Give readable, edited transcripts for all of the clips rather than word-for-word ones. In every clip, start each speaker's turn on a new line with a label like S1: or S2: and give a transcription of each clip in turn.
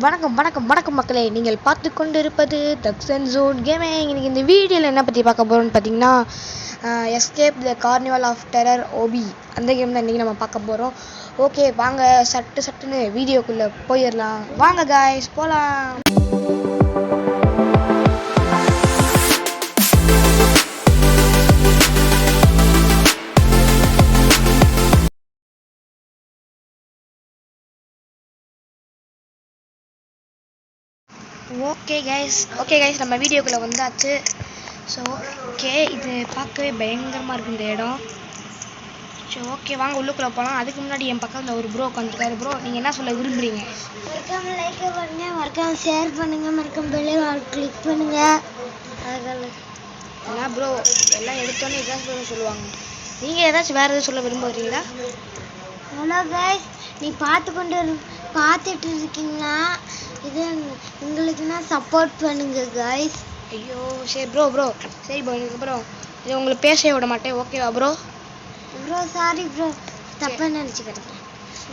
S1: வணக்கம் வணக்கம் வணக்கம் மக்களே, நீங்கள் பார்த்து கொண்டு இருப்பது தக்ஸன் ஜோன் கேமிங். இன்னைக்கு இந்த வீடியோவில் என்ன பற்றி பார்க்க போகிறோம்னு பார்த்தீங்கன்னா, Escape the Carnival of Terror Obby, அந்த கேம் தான் இன்றைக்கி நம்ம பார்க்க போகிறோம். ஓகே, வாங்க சட்டுன்னு வீடியோக்குள்ளே போயிடலாம். வாங்க காய்ஸ், போகலாம். ஓகே கைஸ் நம்ம வீடியோக்குள்ளே வந்தாச்சு. ஸோ ஓகே, இது பார்க்கவே பயங்கரமாக இருக்குது இந்த இடம். சரி ஓகே, வாங்க உள்ளுக்குள்ளே போகலாம். அதுக்கு முன்னாடி என் பக்கத்தில் ஒரு ப்ரோ உட்காந்துருக்காரு. ப்ரோ, நீங்கள் என்ன சொல்ல விரும்புகிறீங்க?
S2: மறக்காம லைக் பண்ணுங்க, மறக்காம ஷேர் பண்ணுங்க, மறக்காம பெல் கிளிக் பண்ணுங்க.
S1: ஏன்னா ப்ரோ எல்லாம் எடுத்தோன்னே இதான் சொல்லுவாங்க. நீங்கள் ஏதாச்சும் வேறு எதுவும் சொல்ல விரும்புகிறீங்களா?
S2: ஹலோ கைஸ், நீ பார்த்துட்டு இருக்கீங்களா? இது உங்களுக்குன்னா சப்போர்ட் பண்ணுங்க கைஸ்.
S1: ஐயோ சரி ப்ரோ சரி ப்ரோ, இதுக்கப்புறம் இது உங்களுக்கு பேச விட மாட்டேன், ஓகேவா ப்ரோ?
S2: சாரி ப்ரோ, தப்பாக நினச்சிக்கிறேன்.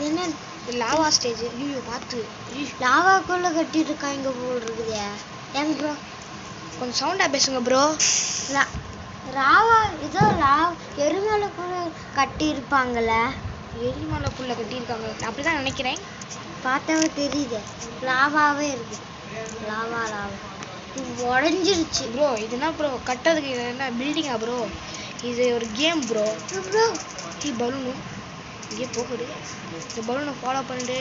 S2: என்ன
S1: லாவா ஸ்டேஜ்? ஐயோ பார்த்து,
S2: லாவாக்குள்ளே கட்டியிருக்காங்க போல் இருக்குதே. ஏங்க ப்ரோ
S1: கொஞ்சம் சவுண்டாக பேசுங்க ப்ரோ.
S2: ராவா ஏதோ எருமலைக்குள்ளே கட்டியிருப்பாங்கள்ல.
S1: எரிமலைக்குள்ளே கட்டியிருக்காங்க, அப்படி தான் நினைக்கிறேன்.
S2: பார்த்தாவே தெரியுது, லாவாவே இருக்கு. லாவா உடஞ்சிருச்சு
S1: ப்ரோ. இது என்ன ப்ரோ கட்டுறதுக்கு? இது என்ன பில்டிங்கா ப்ரோ? இது ஒரு கேம் ப்ரோ. பலூனு இங்கே போகுது. இந்த பலூனை ஃபாலோ பண்ணிட்டு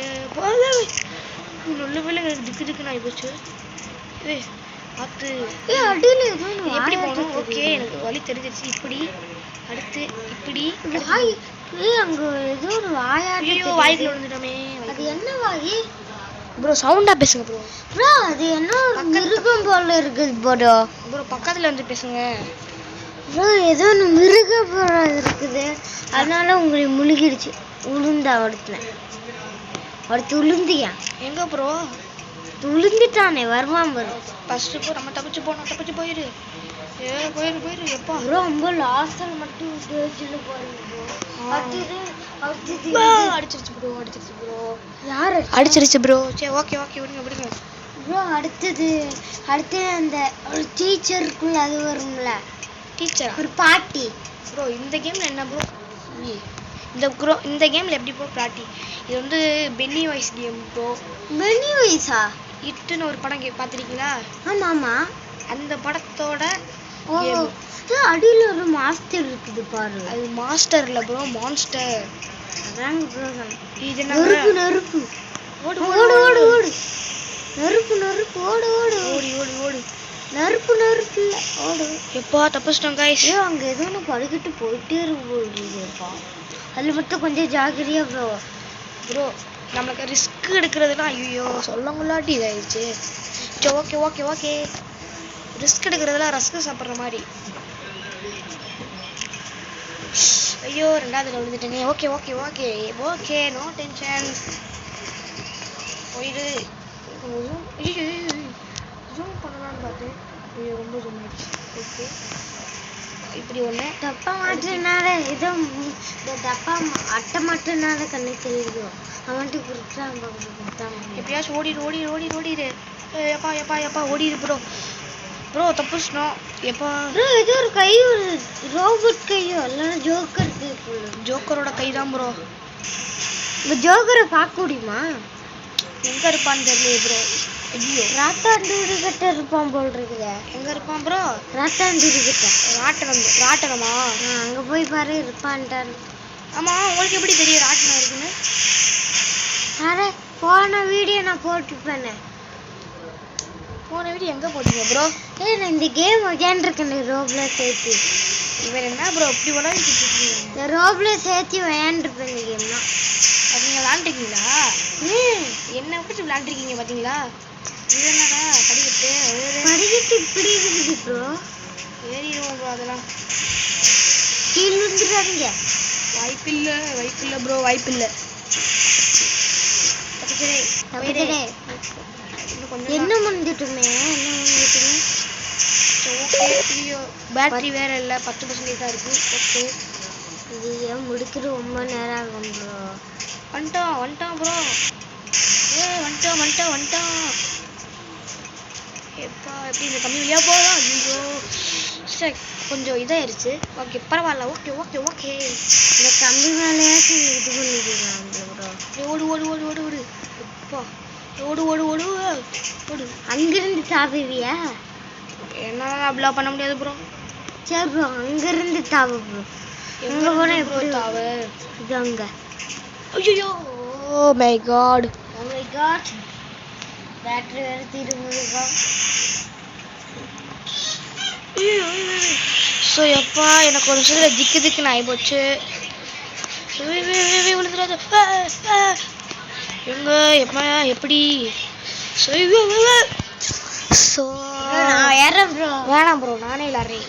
S1: நல்ல வேலை திக்குன்னு ஆகி போச்சு. பார்த்து எப்படி போகணும்? ஓகே, எனக்கு வழி தெரிஞ்சிருச்சு. இப்படி அடுத்து இப்படி
S2: அங்க ஏதோ ஒரு
S1: ஐயோ வாய்க்குள்ள விழுந்துட்டோமே.
S2: அது என்ன வாய்
S1: ப்ரோ? சவுண்டா பேசுங்க ப்ரோ.
S2: ப்ரோ அது என்ன மிருகம் போல இருக்குது ப்ரோ.
S1: பக்கத்துல வந்து பேசுங்க
S2: ப்ரோ. ஏதோ ஒன்று மிருகம் போல இருக்குது, அதனால உங்களை முழுகிடுச்சு. உளுந்தா அடுத்து உளுந்தியா?
S1: எங்க ப்ரோ?
S2: உளுந்துட்டானே, வருவான் ப்ரோ.
S1: ஃபர்ஸ்ட் போ, நம்ம தப்பிச்சு போயிரு. போயிரு எப்பா
S2: ப்ரோ. ரொம்ப லாஸ்ட்ல மட்டும் பேசிட்டு போறீங்க ப்ரோ.
S1: அடிச்சிருச்சு ப்ரோ.
S2: யார்
S1: அடிச்சிருச்சு ப்ரோ? சரி ஓகே விடுங்க
S2: ப்ரோ. அடுத்து அந்த ஒரு டீச்சருக்குள்ள அது வரும்ல,
S1: டீச்சர்
S2: ஒரு பாட்டி.
S1: ப்ரோ இந்த கேம்ல என்ன ப்ரோ? இந்த கேம்ல எப்படி ப்ரோ பாட்டி? இது வந்து பென்னி வைஸ் கேம் ப்ரோ.
S2: பென்னி வைஸா?
S1: இட்டுன்னு ஒரு படம் பார்த்துருக்கீங்களா?
S2: ஆமா.
S1: அந்த படத்தோட
S2: அடியில் ஒரு மாஸ்டர் இருக்குது பாரு.
S1: அது மாஸ்டர் இல்ல ப்ரோ, மான்ஸ்டர்.
S2: அதாங்க ப்ரோ.
S1: இது
S2: நெருப்பு ஓடு நெருப்பு ஓடு நெருப்பு இல்ல ஓடு.
S1: எப்பா தப்பிச்சிட்டோம் கைஸ்.
S2: அங்க ஏதோ ஒன்று படுக்கிட்டு போயிட்டே இருக்குப்பா. அதுல மட்டும் கொஞ்சம் ஜாக்கிரதையா ப்ரோ.
S1: நம்மளுக்கு ரிஸ்க் எடுக்கிறதுலாம் ஐயோ சொல்லங்குள்ளாட்டி இதாயிடுச்சு. சரி ஓகே ரிஸ்க் எடுக்கிறதுலாம் ரஸ்க் சாப்பிட்ற மாதிரி. ஐயோ ரெண்டாவதுல விழுந்துட்டேனே. Okay no tension. போயிடு. ஜூம் பண்ணலான்னு பார்த்தேன், ஐயோ ரொம்ப ஜூம் ஆயிடுச்சு. ஓகே, இப்படி ஒன்று
S2: டப்பா மாட்டினால ஏதோ இந்த டப்பா அட்டை மாட்டினால கண்ணு தெரியுது. அவன்ட்டு கொடுத்தான்.
S1: எப்படியாச்சும் ஓடிடு. எப்பா ஓடிடு ப்ரோ தப்பிச்சிட்டோம். எப்பா
S2: ப்ரோ ஏதோ ஒரு கை, ஒரு ரோபோட் கையோ இல்லைன்னா ஜோக்கர் கை.
S1: ஜோக்கரோட கை தான் ப்ரோ.
S2: இந்த ஜோக்கரை பார்க்க முடியுமா?
S1: எங்க இருப்பான்னு தெரியல ப்ரோ. ஐயோ
S2: ராட்டாண்டூரி கிட்ட இருப்பான் போல் இருக்குதே.
S1: எங்க இருப்பான் ப்ரோ?
S2: ராட்டாண்டூரி கிட்ட.
S1: ராட்டனமா?
S2: அங்க போய் பாரு, இருப்பான்ட்டான்.
S1: ஆமா, உங்களுக்கு எப்படி தெரியும் ராட்டனம் இருக்குன்னு?
S2: அரே போன வீடியோ நான் போட்டுப்பேனே.
S1: போன வீடியோ எங்க போட்டீங்க ப்ரோ?
S2: நான் இந்த கேம் விளையாண்டுருக்கேன் ரோப்ல சேர்த்து.
S1: இவர் என்ன ப்ரோ இப்படி விளையாடிட்டு இருக்கீங்க?
S2: இந்த ரோப்ல சேர்த்து விளையாண்டுருப்பேன் இந்த கேம்லாம்.
S1: அது நீங்கள் விளையாண்டுருக்கீங்களா? என்ன பிடிச்சி விளையாண்டுருக்கீங்க பார்த்தீங்களா? இது என்னடா படிக்கட்டு
S2: இப்படி இருக்குது ப்ரோ.
S1: ஏறிடுவோம் ப்ரோ. அதெல்லாம்
S2: கீழே விழுந்துடாதீங்க.
S1: வாய்ப்பில்லை ப்ரோ, வாய்ப்பில்லை.
S2: என்ன முடிஞ்சிட்டுமே.
S1: பேட்டரி வேற இல்லை, 10% தான் இருக்கு. ஓகே,
S2: இது ஏன் முடிக்கிற ரொம்ப நேரம் ஆகும் ப்ரோ.
S1: வந்துட்டோம் ப்ரோ. வந்துட்டோம். எப்பா எப்படி இந்த கம்மி வழியா போகலாம். ஐயோ சரி கொஞ்சம் இதாயிருச்சு. ஓகே பரவாயில்ல. ஓகே
S2: இந்த கம்பி மேலேயாச்சும் இது பண்ணிக்கலாம் ப்ரோ.
S1: ஓடு எப்பா ஓடு.
S2: அங்கிருந்து தாவுவியா?
S1: என்னால அப்படிலாம் பண்ண முடியாது ப்ரோ.
S2: சரி ப்ரோ அங்கிருந்து தாவு ப்ரோ. எங்க போனா எப்படி
S1: தாவு?
S2: இது அங்க.
S1: ஐயோ ஓ மை காட்.
S2: பேட்டரி வேற தீருமுதுக்கா.
S1: ஸோ எப்பா எனக்கு ஒரு சில திக்குன்னு ஆகிப்போச்சு. விழுந்துடாது. எங்க எப்பா எப்படி? ஸோ
S2: நான் ஏறேன் ப்ரோ.
S1: வேணாம் ப்ரோ நானே விளாட்றேன்.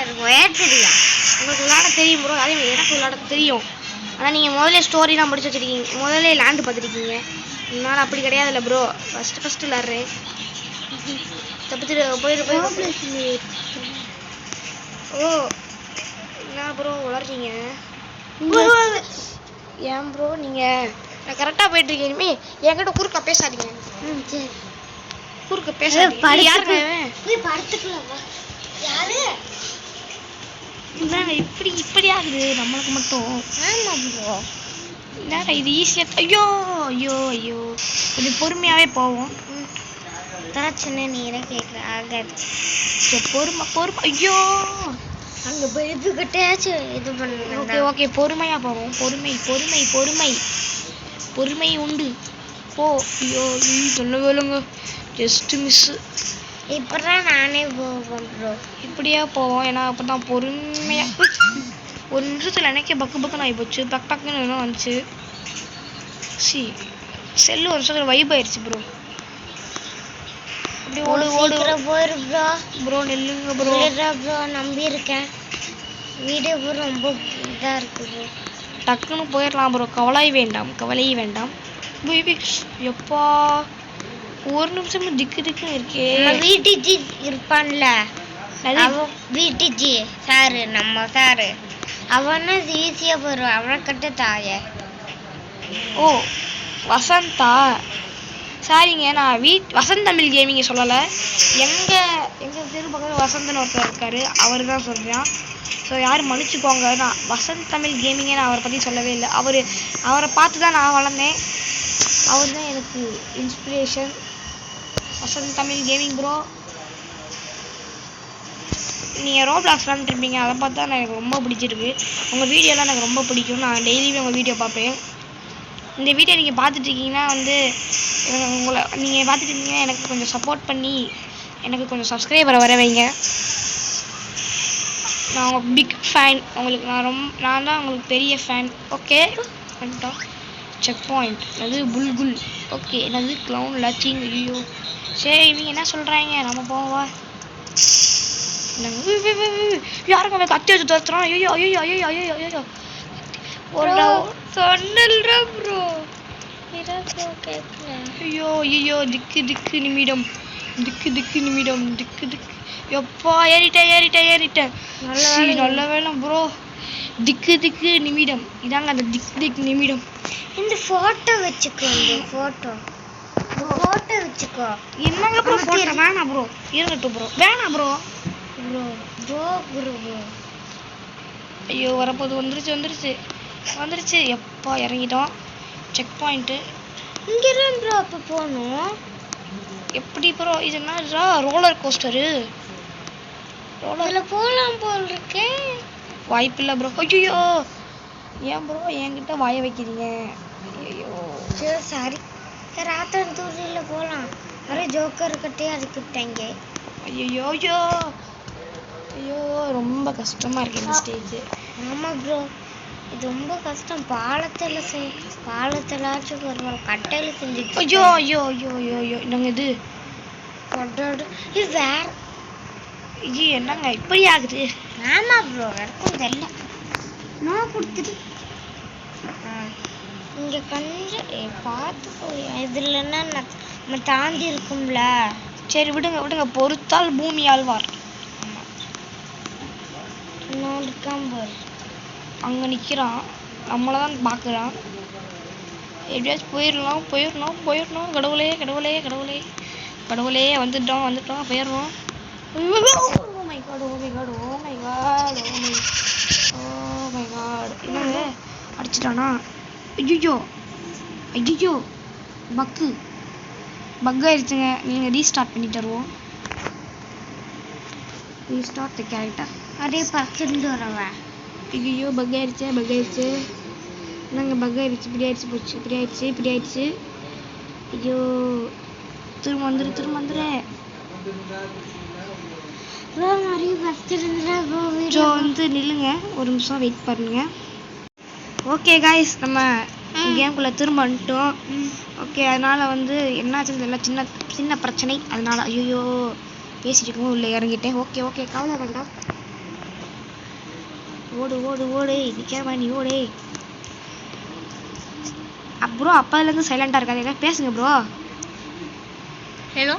S2: எனக்கு விளையாட தெரியும்.
S1: உங்களுக்கு விளாட தெரியும் ப்ரோ. அதே மாதிரி எனக்கு விளாட தெரியும். ஆனால் நீங்கள் முதல்ல ஸ்டோரிலாம் படிச்சு வச்சுருக்கீங்க. முதல்ல லேண்டு பார்த்துருக்கீங்க. என்னால் அப்படி கிடையாதுல்ல ப்ரோ. ஃபஸ்ட்டு விளாட்றேன். தப்பிச்சுட்டு போயிட்டு ஓ என்ன ப்ரோ வளர்றீங்க? ஏன் ப்ரோ நீங்கள் நான் கரெக்டாக போயிட்டுருக்கேன். இனிமே என்கிட்ட குறுக்க பேசாதீங்க.
S2: சரி
S1: குறுக்க பேசாதீங்க. யாருங்க
S2: படுத்துக்கலாமா? யாரு
S1: இதாங்க இப்படி ஆகுது நம்மளுக்கு மட்டும்.
S2: ஆமா ப்ரோ.
S1: என்னடா இது ஈஸியாக. ஐயோ கொஞ்சம் பொறுமையாகவே போவோம்.
S2: பிரச்சனை நீரே கேட்குற ஆகாது.
S1: சரி பொறுமை. ஐயோ
S2: அங்கே போய் இதுக்கிட்டேயாச்சும் இது பண்ண.
S1: ஓகே பொறுமையாக போவோம். பொறுமை உண்டு. போ. ஐயோ சொல்ல வேலுங்க. Just miss.
S2: இப்போதான் நானே போவேன் ப்ரோ.
S1: இப்படியா போவோம். ஏன்னா அப்போ தான் பொறுமையாக ஒரு நிமிஷத்தில் எனக்கே பக்குன்னு ஆகி போச்சு. டக்குன்னு என்ன வந்துச்சு. செல்லு ஒரு நிமிஷத்தில் வைப் ஆயிடுச்சு ப்ரோ. அப்படி ஓடு
S2: போயிரு ப்ரோ.
S1: ப்ரோ நெல்லுங்க ப்ரோ.
S2: ப்ரோ நம்பி இருக்கேன். வீடியோ ப்ரோ ரொம்ப இதாக இருக்கு ப்ரோ.
S1: டக்குன்னு போயிடலாம் ப்ரோ. கவலை வேண்டாம். எப்பா ஒரு நிமிஷம் திக்குன்னு இருக்கே.
S2: வீட்டுஜி இருப்பான்ல வீட்டுஜி சாரு நம்ம சாரு அவனா ஈஸியாக போயிடுவான். அவனை கட்ட தாய.
S1: ஓ வசந்தா சாரிங்க. நான் வசந்த் தமிழ் கேமிங்க சொல்லலை. எங்கள் தெரு பக்கத்தில் வசந்தன்னு ஒருத்தர் இருக்கார். அவர் தான் சொல்கிறான். ஸோ யாரும் மன்னிச்சுக்கோங்க. நான் வசந்த் தமிழ் கேமிங்க நான் அவரை பற்றி சொல்லவே இல்லை. அவரை பார்த்து தான் நான் வளர்ந்தேன். அவர் தான் எனக்கு inspiration. Vasanth Tamil gaming bro. நீங்கள் ரோப்ளாக்ஸ் விளாண்டுருப்பீங்க. அதை பார்த்து தான் எனக்கு ரொம்ப பிடிச்சிருக்கு. உங்கள் வீடியோலாம் எனக்கு ரொம்ப பிடிக்கும். நான் டெய்லியுமே உங்கள் வீடியோ பார்ப்பேன். இந்த வீடியோ நீங்கள் பார்த்துட்ருக்கீங்கன்னா நீங்கள் பார்த்துட்ருக்கீங்கன்னா எனக்கு கொஞ்சம் சப்போர்ட் பண்ணி எனக்கு கொஞ்சம் சப்ஸ்கிரைபரை வர வைங்க. நான் உங்கள் பிக் ஃபேன். உங்களுக்கு நான் தான் உங்களுக்கு பெரிய ஃபேன். ஓகே வந்துட்டோம். செக் பாயிண்ட் அது புல்குல். ஓகே என்னது க்ளவுன் லச்சிங். ஐயோ சரி இவங்க என்ன சொல்கிறாங்க நம்ம போவா. யாருங்க கத்தி வச்சு துரத்துறோம். ஐயோ சொன்னல்ற ப்ரோ. ஐயோ திக்கு நிமிடம். எப்பா ஏறிட்டேன். நல்ல வேலை ப்ரோ. திக்கு நிமிடம். இதாங்க அந்த திக்கு நிமிடம்.
S2: இந்த ஃபோட்டோ வச்சுக்கோ.
S1: என்னங்க ப்ரோ ஃபோட்டோ வேணாம் ப்ரோ. இருக்கட்டும் ப்ரோ. வேணாம் ப்ரோ. ஐயோ வரப்போது. வந்துருச்சு. எப்பா இறங்கிட்டோம். செக் பாயிண்ட்டு
S2: இங்கே தான் ப்ரோ. அப்போ போகணும்
S1: எப்படி ப்ரோ? இது என்ன ரோலர் கோஸ்டரு?
S2: ரோலரில் போகலாம் போல் இருக்கேன்.
S1: வாய்ப்பில்லை ப்ரோ. ஐயோ ஏன் ப்ரோ என்கிட்ட வாய வைக்கிறீங்க? ஐயோ
S2: சரி சாரி. ராத்தன் தூரியில் போகலாம். நிறைய ஜோக்கர் கட்டே அதுக்கிட்டாங்க.
S1: ஐயோ ரொம்ப கஷ்டமாக இருக்கு இந்த ஸ்டேஜ்.
S2: ஆமாம் ப்ரோ இது ரொம்ப கஷ்டம். பாலத்திலாச்சும் வருவாங்க. கட்டையில் செஞ்சுட்டு.
S1: ஐயோ என்னங்க இது
S2: வேற.
S1: ஐயோ என்னங்க இப்படி ஆகுது?
S2: ஆமாம் ப்ரோ எனக்கும் தெரியல. நான் கொடுத்துட்டு இங்கே கொஞ்சம் பார்த்து போய் இதுலன்னா நம்ம தாண்டி இருக்கும்ல.
S1: சரி விடுங்க. பொறுத்தால் பூமி ஆழ்வார்.
S2: இன்னும் இருக்கான் பாரு.
S1: அங்கே நிற்கிறான். நம்மளை தான் பார்க்குறான். எப்படியாச்சும் போயிடணும். கடவுளே வந்துட்டோம் போயிடணும். Oh my god. என்னங்க அடிச்சிட்டானா? ஐயோ பக் ஆயிடுச்சுங்க. நீங்கள் ரீஸ்டார்ட் பண்ணி தருவோம். Restart the character.
S2: அதே பக்கத்து வரவா.
S1: ஐயோ பக் ஆயிடுச்சு. என்னங்க பக் ஆயிடுச்சு. இப்படி ஆயிடுச்சு. ஐயோ திரும்ப வந்துரு. வந்து நில்லுங்க, ஒரு நிமிஷம் வெயிட் பண்ணுங்க. ஓகே காய்ஸ், நம்ம கேம்குள்ளே திரும்ப வந்துட்டோம். ஓகே, அதனால் வந்து என்னாச்சுன்னு தெரியல, சின்ன பிரச்சனை. அதனால் ஐயோ பேசிட்டு இருக்கவும் உள்ளே இறங்கிட்டேன். ஓகே கவலை வேண்டாம். ஓடு நிற்காம நீ ஓடு. ப்ரோ அப்போதுலேருந்து சைலண்டாக இருக்காது, எதாவது பேசுங்க ப்ரோ.
S2: ஹலோ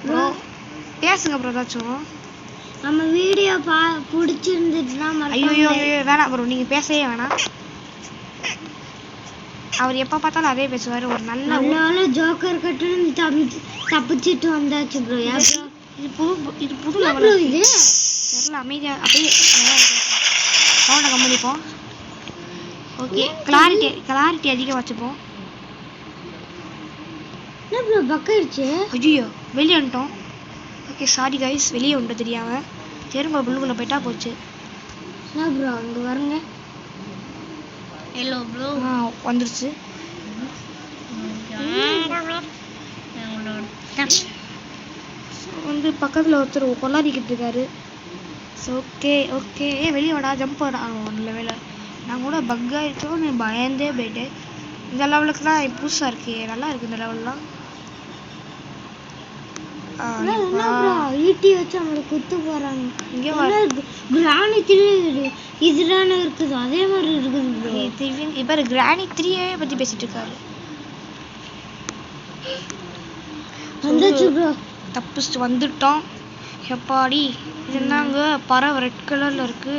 S1: ப்ரோ பேசுங்க ப்ரோ ஏதாச்சும்.
S2: நம்ம வீடியோ பிடிச்சிருந்துச்சுன்னா
S1: ஐயோ வேணாம் ப்ரோ, நீங்கள் பேசவே வேணாம். அவர் எப்போ பார்த்தாலும் அதே பேசுவார். ஒரு நல்ல
S2: ஜோக்கர் கட்டு தப்பிச்சிட்டு வந்தாச்சு ப்ரோ.
S1: இது புது லெவல். இது தெரியல, அமைதியாக அப்படியே சவுண்டை கம்பெனிப்போம். ஓகே, கிளாரிட்டி அதிகம் வச்சுப்போம். ஐயோ வெளியே வந்துட்டோம். ஓகே சாரி கைஸ், வெளியே வந்துட்டு தெரியாமல் திரும்ப புல்லுக்குள்ளே போயிட்டா போச்சு.
S2: ப்ரோ அங்கே வருங்க. Hello bro.
S1: வந்துருச்சு. வந்து பக்கத்தில் ஒருத்தர் கொள்ளாடிக்கிட்டு இருக்காரு. ஓகே வெளியே வாடா, ஜம்ப் வாடா. நல்ல வேலை, நான் கூட பக் ஆகிடுச்சோன்னு பயந்தே போயிட்டேன். இந்த லெவலுக்குலாம் புதுசாக இருக்கு, நல்லா இருக்கு இந்த லெவல்லாம்.
S2: ஈட்டி வச்சு அவங்களை குத்து போறாங்க. இங்கே கிராணி 3 இதுதானே இருக்குது, அதே மாதிரி இருக்குது.
S1: இப்போ கிராணி 3 பற்றி பேசிட்டு இருக்காரு. தப்பிச்சு வந்துட்டோம். எப்பாடி இது என்னங்க பறவை ரெட் கலர்ல இருக்கு.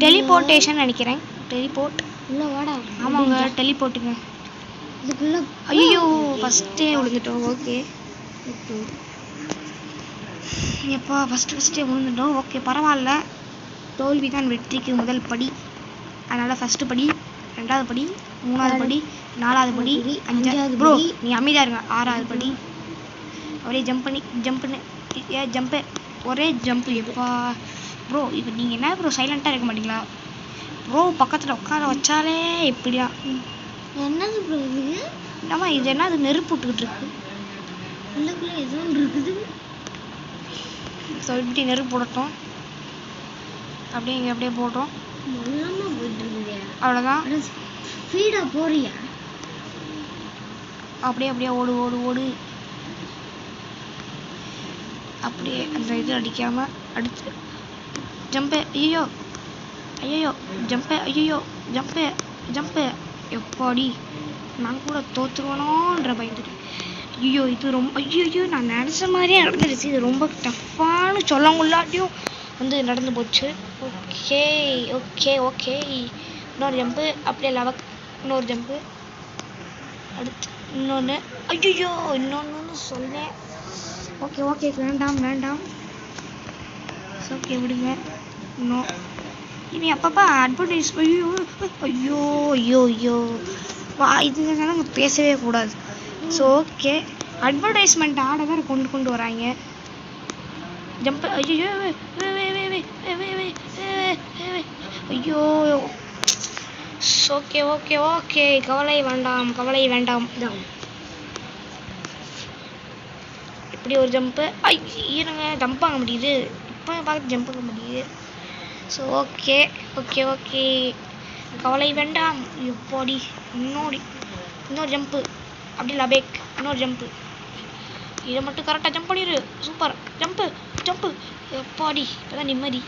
S1: டெலிபோர்ட்டேஷன் நினைக்கிறேன். டெலிபோர்ட். ஆமாங்க டெலிபோர்ட்டுங்க. ஐயோ ஃபஸ்ட்டே விழுந்துட்டோம். ஓகே எப்போ ஃபஸ்ட்டே விழுந்துட்டோம். ஓகே பரவாயில்ல, தோல்விதான் வெற்றிக்கு முதல் படி. அதனால் ஃபஸ்ட்டு படி, 2வது படி, 3வது படி, 4வது படி, 5வது. ப்ரோ நீ அமைதியாக இருங்க. 6வது படி. ஒரே ஜம்ப்பு ஒரே ஜம்ப்பு. எப்பா ப்ரோ இப்போ நீங்கள் என்ன ப்ரோ சைலண்ட்டாக இருக்க மாட்டீங்களா ப்ரோ? பக்கத்தில் உட்கார வச்சாலே எப்படியா?
S2: என்னது ப்ரோ இது?
S1: ஆமாம் இது என்ன, அது நெருப்பு விட்டுக்கிட்டு இருக்கு.
S2: உள்ளுக்குள்ள ஏதோ ஒன்று இருக்குது.
S1: ஸோ இப்படி நெருப்பு போடட்டும். அப்படியே போட்டோம். அவ்வளோதான்.
S2: ஸ்பீடாக போறியா?
S1: அப்படியே ஓடு. அப்படியே அந்த இது அடிக்காமல் அடிச்சு ஜம்ப்பு. ஐயோ ஜம்ப்பு. எப்பாடி நான் கூட தோற்றுக்கணுன்ற பயந்துட்டு. இது ரொம்ப நான் நினச்ச மாதிரியே நடந்துருச்சு. இது ரொம்ப டஃப்பானு சொல்லங்குள்ளாட்டியும் வந்து நடந்து போச்சு. ஓகே இன்னொரு ஜம்ப்பு. அப்படியே இன்னொரு ஜம்ப்பு. அடுத்து இன்னொன்று. இன்னொன்று சொன்னேன். ஓகே வேண்டாம். ஓகே விடுங்க. இன்னும் இனி அப்பப்போ அட்வர்டைஸ். ஐயோ இதுங்க பேசவே கூடாது. ஸோ ஓகே, அட்வர்டைஸ்மெண்ட் ஆட வேறு கொண்டு வராங்க. ஜம்ப். ஐயோ ஓகே கவலை வேண்டாம். இப்படி ஒரு ஜம்ப்பு. இருங்க, ஜம்ப் ஆக முடியுது. இப்போ பார்த்து ஜம்ப் ஆக முடியுது. ஸோ ஓகே கவலை வேண்டாம். எப்போடி இன்னொரு ஜம்ப்பு. அப்படி லபேக் இன்னொரு ஜம்ப்பு. இதை மட்டும் கரெக்டாக ஜம்ப் பண்ணிடு. Super jump. எப்பாடி இப்போதான் நிம்மதி.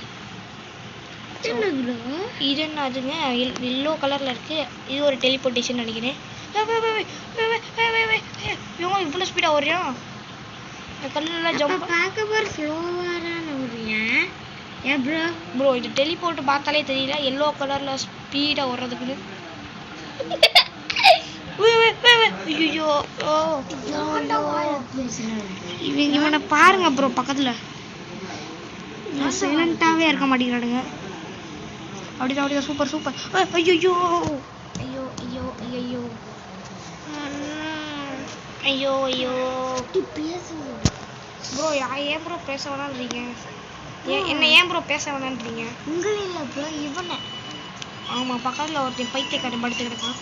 S1: இது என்னதுங்க, எல்லோ கலரில் இருக்குது. இது ஒரு டெலிபோர்ட்டேஷன் நினைக்கிறேன். இவ்வளோ ஸ்பீடாக வரையும் இந்த கல்லெல்லாம் ஜம்ப்.
S2: பார்க்க போகிற ஸ்லோவாக தான் வரையன். ஏன் ப்ரோ
S1: ப்ரோ இது டெலிபோர்ட் பார்த்தாலே தெரியல எல்லோ கலர்ல ஸ்பீடா ஓடுறதுக்குன்னு. ஐயோ இவனை பாருங்க ப்ரோ பக்கத்துல சைலண்டாவே இருக்க மாட்டேங்கிறானுங்க. அப்படிதான் அப்படிதான் சூப்பர் சூப்பர். ஐயோ ஐயோ ஐயோ ஐயோ ஐயோ ஐயோ ப்ரோ ஏன் ப்ரோ பேச வேணான்றீங்க? என்ன ஏன் ப்ரோ பேச வேணான்றீங்க?
S2: உங்களை இல்ல ப்ரோ இவனை.
S1: ஆமா பக்கத்துல ஒருத்தன் பைத்தியக்காரன் படுத்து கிடக்கான்.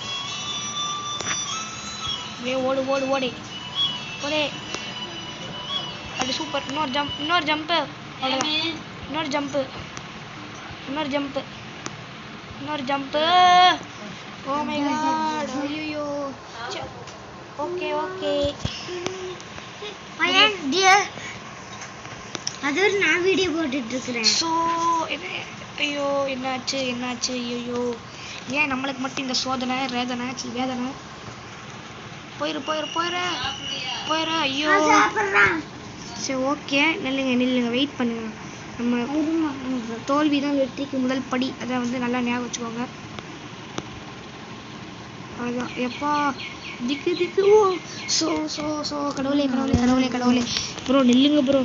S1: ஓடு ஓடு ஓடு ஓடே. அது சூப்பர். இன்னொரு ஜம்ப் இன்னொரு ஜம்ப்பு இன்னொரு ஜம்ப்பு இன்னொரு ஜம்ப்பு இன்னொரு ஜம்ப்பு. Oh my God. ஐயோ ஓகே ஓகே.
S2: அது நான் வீடியோ போட்டுட்டு இருக்கிறேன்.
S1: ஸோ ஐயோ என்னாச்சு என்னாச்சு ஐயோ ஏன் நம்மளுக்கு மட்டும் இந்த சோதனை வேதனை வேதனை? போயிரு போயிரு போயிரு போயிரு. ஐயோ சரி ஓகே நில்லுங்க நில்லுங்க வெயிட் பண்ணுங்க. நம்ம தோல்வி தான் வெற்றிக்கு முதல் படி. அதை வந்து நல்லா ஞாபகம் வச்சுக்கோங்க. அவ்வளோதான். எப்பா திக்கு திக்கு. ஓ ஸோ ஸோ ஸோ கடவுளே கடவுளே கடவுளே கடவுளே. ப்ரோ நில்லுங்க ப்ரோ.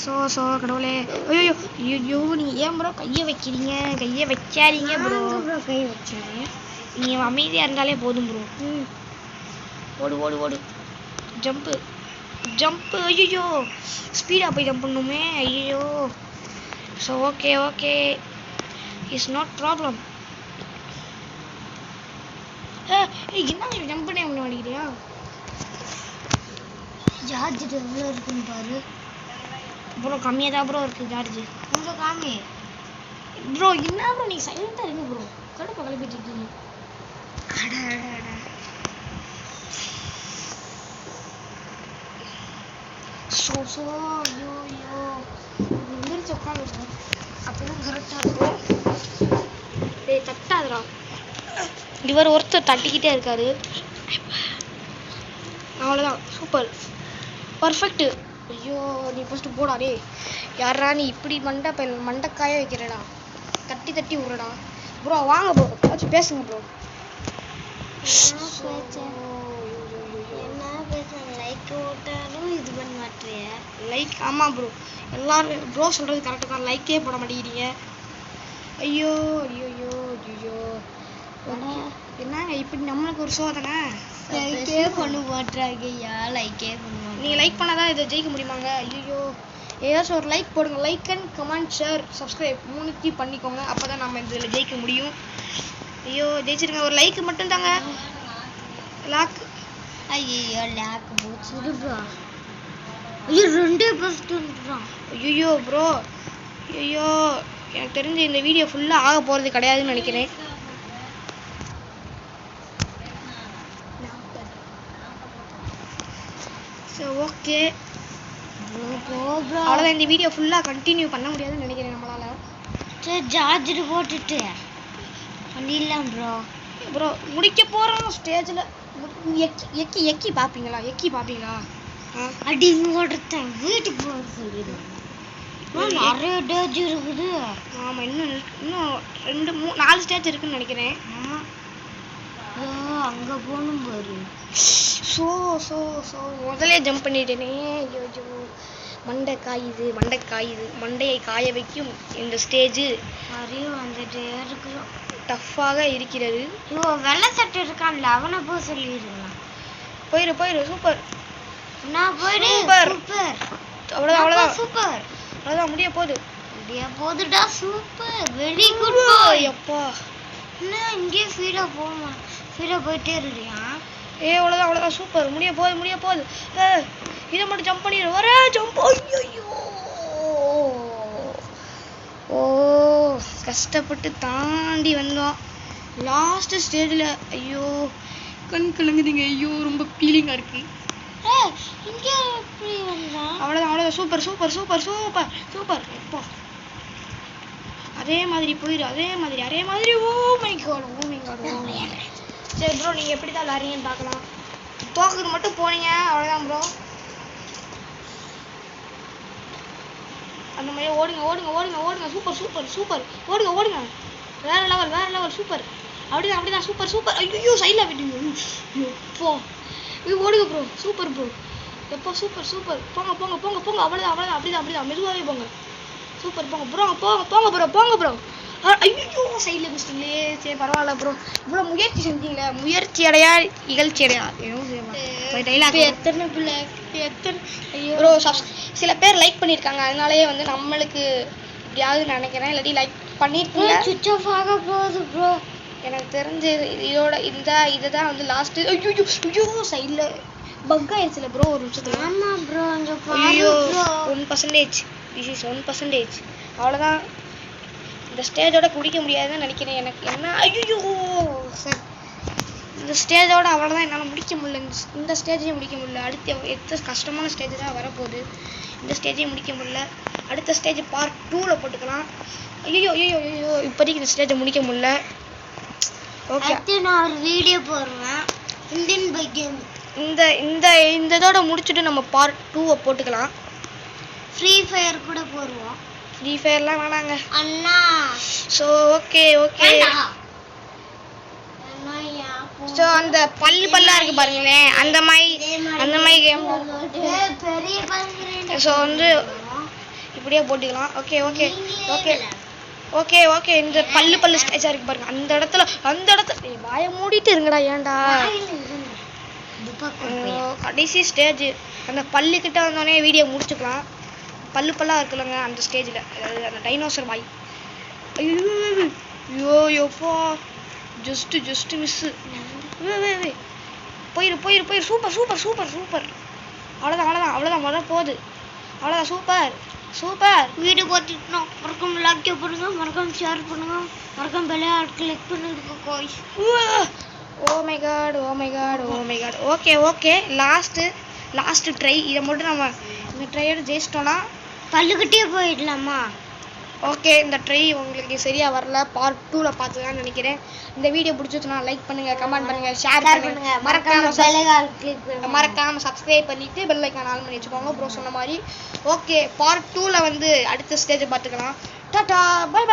S1: ஸோ ஸோ கடவுளே. ஐயோ ஐயோ நீங்கள் ஏன் ப்ரோ கையை வைக்கிறீங்க? கையை வைக்காதீங்க ப்ரோ.
S2: கை வச்சேன்.
S1: நீங்கள் அமைதியாக இருந்தாலே போதும் ப்ரோ. ஓடு ஓடு ஓடு. Jump jump. ஐயோ ஸ்பீடாக போய் ஜம்ப் பண்ணுமே. ஐயோ so okay okay it's not problem. என்ன ஜம்ப் பண்ணி ஒன்று அடிக்கிறியா?
S2: சார்ஜ் எவ்வளோ இருக்குன்னு பாரு
S1: ப்ரோ. கம்மியாக தான் ப்ரோ இருக்குது சார்ஜ்.
S2: கொஞ்சம் காமி
S1: ப்ரோ. என்ன ப்ரோ நீங்கள் சைலண்டாக இருங்க ப்ரோ. கடுப்பை கிளப்பிட்டு இருக்கீங்க. ஸோ ஸோ ஐயோ ஐயோ எந்திரிச்சு உட்காந்துருக்கோம். அப்போதான் கரெக்டாக இருக்கும். டேய் தட்டாதுடா. இவர் ஒருத்தர் தட்டிக்கிட்டே இருக்காரு. அவ்வளோதான் சூப்பர் பர்ஃபெக்ட். ஐயோ நீ ஃபஸ்ட்டு போடா. டே யாரா நீ இப்படி மண்டைக்காய வைக்கிறடா? தட்டி தட்டி விட்றடா ப்ரோ. வாங்க ப்ரோ ஏதாச்சும் பேசுங்க ப்ரோ.
S2: என்ன பேச லைக் ஓட்டாலும் இது பண்ண மாட்டேறிய.
S1: லைக் ஆமாம் ப்ரோ. எல்லாரும் ப்ரோ சொல்கிறது கரெக்டாக தான். லைக்கே போட மாட்டேங்கிறீங்க. ஐயோ ஐயோ ஐயோ ஐயோ என்னங்க இப்படி நம்மளுக்கு ஒரு சோதனை.
S2: லைக்கே பண்ண மாட்டாங்கய்யா. லைக்கே பண்ணுவாங்க.
S1: நீங்கள் லைக் பண்ணாதான் இதை ஜெயிக்க முடியுமாங்க? ஐயோ ஏதாச்சும் ஒரு லைக் போடுங்க. Like and comment share subscribe மூணுத்தி பண்ணிக்கோங்க. அப்போ தான் நம்ம இதில் ஜெயிக்க முடியும். ஐயோ ஜெயிச்சிருங்க. ஒரு லைக் மட்டும் தாங்க. லாக்.
S2: ஐயோ லாக் போச்சு ப்ரோ. ஐயோ 2%
S1: ஐயோ ப்ரோ. ஐயோ எனக்கு தெரிஞ்சு இந்த வீடியோ ஃபுல்லாக ஆக போகிறது கிடையாதுன்னு நினைக்கிறேன். ஸோ ஓகே அவ்வளோதான். இந்த வீடியோ ஃபுல்லாக கண்டினியூ பண்ண முடியாதுன்னு நினைக்கிறேன் நம்மளால்.
S2: சரி சார்ஜர் போட்டுட்டு பண்ணிடலாம் ப்ரோ.
S1: ப்ரோ முடிக்க போகிறோம் ஸ்டேஜில். எக்கி எக்கி பார்ப்பீங்களா? எக்கி பார்ப்பீங்களா?
S2: அடி ஓடுறேன். வீட்டுக்கு போக சொல்லிடுவேன். நிறைய டேஜ் இருக்குது.
S1: ஆமாம் இன்னும் 2-3-4 ஸ்டேஜ் இருக்குன்னு நினைக்கிறேன்.
S2: அங்கே போகணும் பாரு.
S1: ஸோ ஸோ ஸோ முதலே ஜம்ப் பண்ணிட்டேனே. ஐயோ ஐயோ மண்டை காயுது மண்டை காயுது. மண்டையை காய வைக்கும் இந்த ஸ்டேஜு.
S2: நிறைய வந்துட்டே இருக்கிறோம்.
S1: டஃப்பாக இருக்கிறது.
S2: இவோ வெள்ளை சட்டை இருக்கான்ல அவனை போக சொல்லிடுறான்.
S1: போயிரு போயிரு சூப்பர்.
S2: நான் போயிடு.
S1: Super
S2: super.
S1: அவ்வளோதான் அவ்வளோதான்
S2: சூப்பர்.
S1: அவ்வளோதான் முடிய போகுது.
S2: முடிய போகுதுடா. சூப்பர் வெரி குட் பாய்.
S1: அப்பா
S2: என்ன இங்கே ஃபீடாக போமா ஃபீடாக போயிட்டே இருக்கியா?
S1: அவ்வளோதான் அவ்வளோதான் சூப்பர். முடிய போகுது. இதை மட்டும் ஜம்ப் பண்ணிடு. வர ஜம்ப். ஐயோ ஓ கஷ்டப்பட்டு தாண்டி வந்தோம் லாஸ்ட் ஸ்டேஜில். ஐயோ கண் கலங்குதுங்க. ஐயோ ரொம்ப ஃபீலிங்காக இருக்கு.
S2: இங்கே எப்படி வந்தான்?
S1: அவ்வளோதான் super super super super super. அப்பா அதே மாதிரி போயிடு. அதே மாதிரி. Oh my God. சரி ப்ரோ நீங்கள் எப்படி தான் விளாட்றீங்கன்னு பார்க்கலாம். தோக்குறது மட்டும் போனீங்க அவ்வளோதான் ப்ரோ. அந்த மாதிரி ஓடுங்க ஓடுங்க ஓடுங்க ஓடுங்க சூப்பர் சூப்பர் சூப்பர் ஓடுங்க ஓடுங்க வேற லெவல் சூப்பர் அப்படிதான் சூப்பர் சூப்பர் ஐயோ சைடில் விட்டுங்க எப்போ இது ஓடுங்க ப்ரோ சூப்பர் ப்ரோ எப்போ சூப்பர் சூப்பர் போங்க போங்க போங்க போங்க அவ்வளோதான் அப்படிதான் மெதுவாகவே போங்க சூப்பர் போங்க ப்ரோ போங்க ப்ரோ ஐயோ சைடில் குஸ்டிங்களே சரி பரவாயில்ல ப்ரோ இவ்வளோ முயற்சி செஞ்சீங்களே முயற்சி அடையா இகழ்ச்சி அடையா
S2: எத்தனை
S1: ப்ரோ சில பேர் லைக் பண்ணியிருக்காங்க அதனாலேயே வந்து நம்மளுக்கு இப்படியாவது நினைக்கிறேன் இல்லாட்டி லைக் பண்ணியிருக்கீங்க
S2: சுவிட்ச் ஆஃப் ஆக போகுது ப்ரோ
S1: எனக்கு தெரிஞ்சு இதுதான் வந்து லாஸ்ட் ஐயோ சைடில் பக் ஆயிடுச்சுல ப்ரோ ஒரு நிமிஷத்துல
S2: ஆமா ப்ரோ அங்க
S1: ஐயோ
S2: பாரு
S1: 1% this is 1% அவ்வளோதான் இந்த ஸ்டேஜோட குடிக்க முடியாதுன்னு நினைக்கிறேன் எனக்கு என்ன ஐயோ சார் இந்த ஸ்டேஜோட அவ்வளோதான் என்னால் முடிக்க முடியல இந்த ஸ்டேஜையும் முடிக்க முடியல அடுத்து எத்த கஷ்டமான ஸ்டேஜ் தான் வரப்போகுது இந்த ஸ்டேஜையும் முடிக்க முடியல அடுத்த ஸ்டேஜ் பார்ட் 2ல் போட்டுக்கலாம் ஐயோ இப்போதைக்கு இந்த ஸ்டேஜை முடிக்க முடியல ஓகே
S2: நான் ஒரு வீடியோ போடுவேன் இந்தியன் பைக் கேம்
S1: இந்த இதோட முடிச்சுட்டு நம்ம பார்ட் 2 போட்டுக்கலாம்
S2: ஃப்ரீ ஃபயர் கூட போடுவோம்
S1: ஃப்ரீ ஃபயர்லாம் வேணாங்க
S2: அண்ணா
S1: ஸோ ஓகே ஸோ அந்த பல்லா இருக்கு பாருங்களேன் அந்த மாதிரி கேம்
S2: பெரிய பல்லு
S1: ஸோ வந்து இப்படியே போட்டுக்கலாம் ஓகே இந்த பல்லு ஸ்டேஜா இருக்கு பாருங்க அந்த இடத்துல வாயை மூடிட்டு இருங்கடா ஏன்டா கடைசி ஸ்டேஜ் அந்த பல்லுக்கிட்ட வந்தோடனே வீடியோ முடிச்சுக்கலாம் பல்லா இருக்குல்லங்க அந்த ஸ்டேஜில் அதாவது அந்த டைனோசர் வாய் ஐயோப்பா ஜஸ்ட் மிஸ்ஸு போயிரு சூப்பர் அவ்வளோதான் முதல் போகுது அவ்வளோதான் சூப்பர்
S2: வீடியோ பார்த்துட்டோம் மறக்காம லைக் பண்ணுங்க மறக்காம ஷேர் பண்ணுங்க மறக்காம பெல் ஐகான் கிளிக் பண்ணுங்க guys
S1: oh my God okay last try இதை மட்டும் நம்ம இந்த ட்ரையோட ஜெயிச்சிட்டோம்னா
S2: பல்லுக்கிட்டே போயிடலாமா
S1: ஓகே இந்த ட்ரை உங்களுக்கு சரியா வரல பார்ட் 2ல பார்த்துக்கலாம்னு நினைக்கிறேன் இந்த வீடியோ பிடிச்சிச்சுன்னா லைக் பண்ணுங்க கமெண்ட் பண்ணுங்க ஷேர் பண்ணுங்க மறக்காம சப்ஸ்கிரைப் பண்ணிட்டு பெல் ஐகான் ஆன் பண்ணி வச்சுக்கோங்க ப்ரோ சொன்ன மாதிரி ஓகே பார்ட் 2ல வந்து அடுத்த ஸ்டேஜ் பார்த்துக்கலாம் டாடா பை